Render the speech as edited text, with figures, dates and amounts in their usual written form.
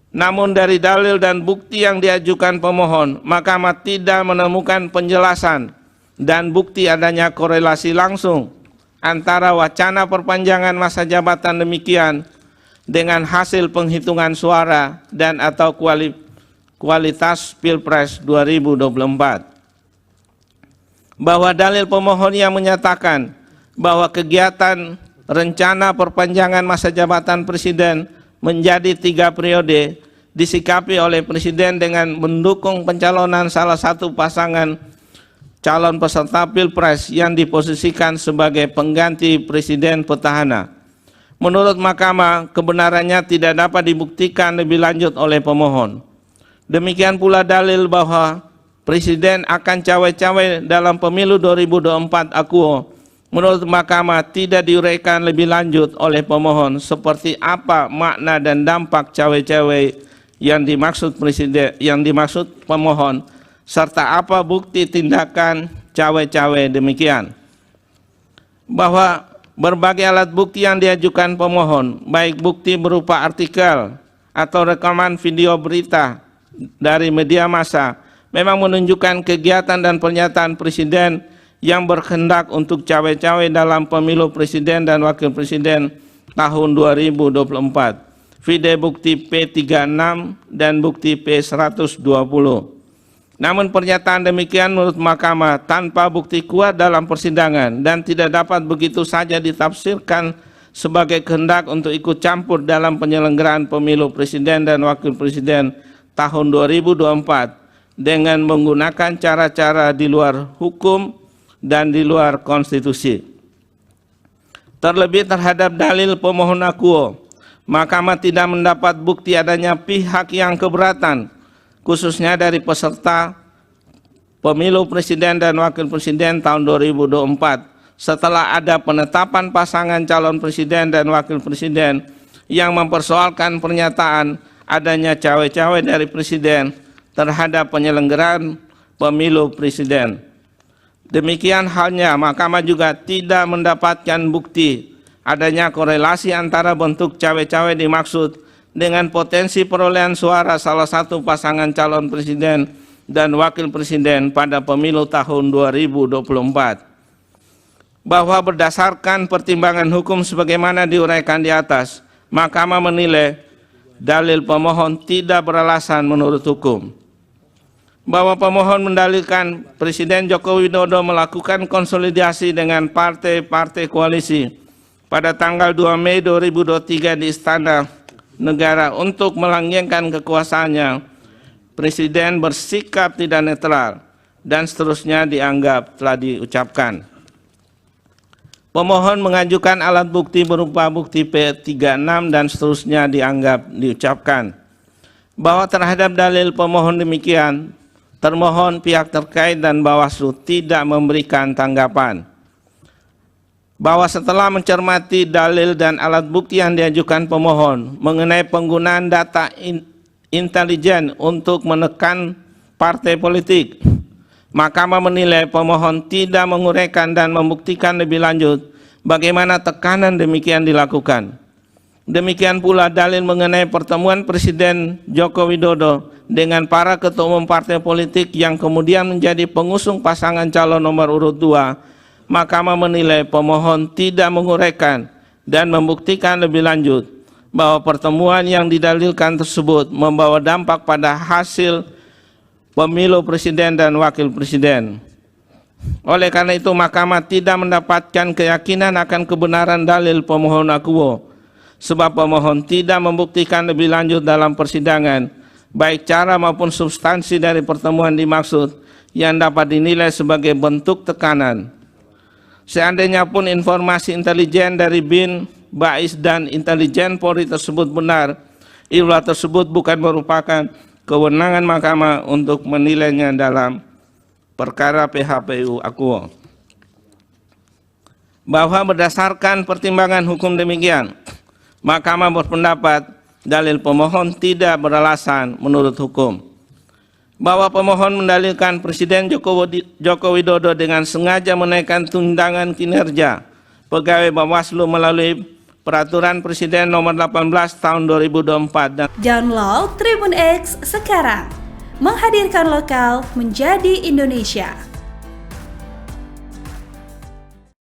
Namun dari dalil dan bukti yang diajukan pemohon, Mahkamah tidak menemukan penjelasan dan bukti adanya korelasi langsung antara wacana perpanjangan masa jabatan demikian dengan hasil penghitungan suara dan atau kualitas Pilpres 2024. Bahwa dalil pemohon yang menyatakan bahwa kegiatan rencana perpanjangan masa jabatan presiden menjadi 3 periode disikapi oleh presiden dengan mendukung pencalonan salah satu pasangan calon peserta Pilpres yang diposisikan sebagai pengganti presiden petahana. Menurut Mahkamah, kebenarannya tidak dapat dibuktikan lebih lanjut oleh pemohon. Demikian pula dalil bahwa presiden akan cawe-cawe dalam pemilu 2024 akuo. Menurut Mahkamah tidak diuraikan lebih lanjut oleh pemohon seperti apa makna dan dampak cawe-cawe yang dimaksud pemohon serta apa bukti tindakan cawe-cawe demikian. Bahwa berbagai alat bukti yang diajukan pemohon, baik bukti berupa artikel atau rekaman video berita dari media massa, memang menunjukkan kegiatan dan pernyataan presiden yang berkehendak untuk cawe-cawe dalam pemilu presiden dan wakil presiden tahun 2024. Video bukti P36 dan bukti P120. Namun pernyataan demikian menurut Mahkamah tanpa bukti kuat dalam persidangan dan tidak dapat begitu saja ditafsirkan sebagai kehendak untuk ikut campur dalam penyelenggaraan pemilu presiden dan wakil presiden tahun 2024 dengan menggunakan cara-cara di luar hukum dan di luar konstitusi. Terlebih terhadap dalil pemohon akuo, Mahkamah tidak mendapat bukti adanya pihak yang keberatan, khususnya dari peserta pemilu presiden dan wakil presiden tahun 2024, setelah ada penetapan pasangan calon presiden dan wakil presiden yang mempersoalkan pernyataan adanya cawe-cawe dari presiden terhadap penyelenggaraan pemilu presiden. Demikian halnya Mahkamah juga tidak mendapatkan bukti adanya korelasi antara bentuk cawe-cawe dimaksud dengan potensi perolehan suara salah satu pasangan calon presiden dan wakil presiden pada pemilu tahun 2024. Bahwa berdasarkan pertimbangan hukum sebagaimana diuraikan di atas, Mahkamah menilai dalil pemohon tidak beralasan menurut hukum. Bahwa pemohon mendalilkan Presiden Joko Widodo melakukan konsolidasi dengan partai-partai koalisi pada tanggal 2 Mei 2023 di Istana Negara untuk melanggengkan kekuasaannya, Presiden bersikap tidak netral dan seterusnya dianggap telah diucapkan. Pemohon mengajukan alat bukti berupa bukti P36 dan seterusnya dianggap diucapkan. Bahwa terhadap dalil pemohon demikian, termohon pihak terkait dan Bawaslu tidak memberikan tanggapan. Bahwa setelah mencermati dalil dan alat bukti yang diajukan pemohon mengenai penggunaan data intelijen untuk menekan partai politik, Mahkamah menilai pemohon tidak menguraikan dan membuktikan lebih lanjut bagaimana tekanan demikian dilakukan. Demikian pula dalil mengenai pertemuan Presiden Joko Widodo dengan para ketua umum partai politik yang kemudian menjadi pengusung pasangan calon nomor urut 2, Mahkamah menilai pemohon tidak menguraikan dan membuktikan lebih lanjut bahwa pertemuan yang didalilkan tersebut membawa dampak pada hasil pemilu presiden dan wakil presiden. Oleh karena itu, Mahkamah tidak mendapatkan keyakinan akan kebenaran dalil pemohon akuo, sebab pemohon tidak membuktikan lebih lanjut dalam persidangan, baik cara maupun substansi dari pertemuan dimaksud yang dapat dinilai sebagai bentuk tekanan. Seandainya pun informasi intelijen dari BIN, BAIS, dan intelijen Polri tersebut benar, istilah tersebut bukan merupakan kewenangan Mahkamah untuk menilainya dalam perkara PHPU akuo. Bahwa berdasarkan pertimbangan hukum demikian, Mahkamah berpendapat dalil pemohon tidak beralasan menurut hukum. Bahwa pemohon mendalilkan Presiden Joko Widodo dengan sengaja menaikkan tunjangan kinerja pegawai Bawaslu melalui Peraturan Presiden Nomor 18 Tahun 2024 dan Download Tribun X sekarang. Menghadirkan lokal menjadi Indonesia.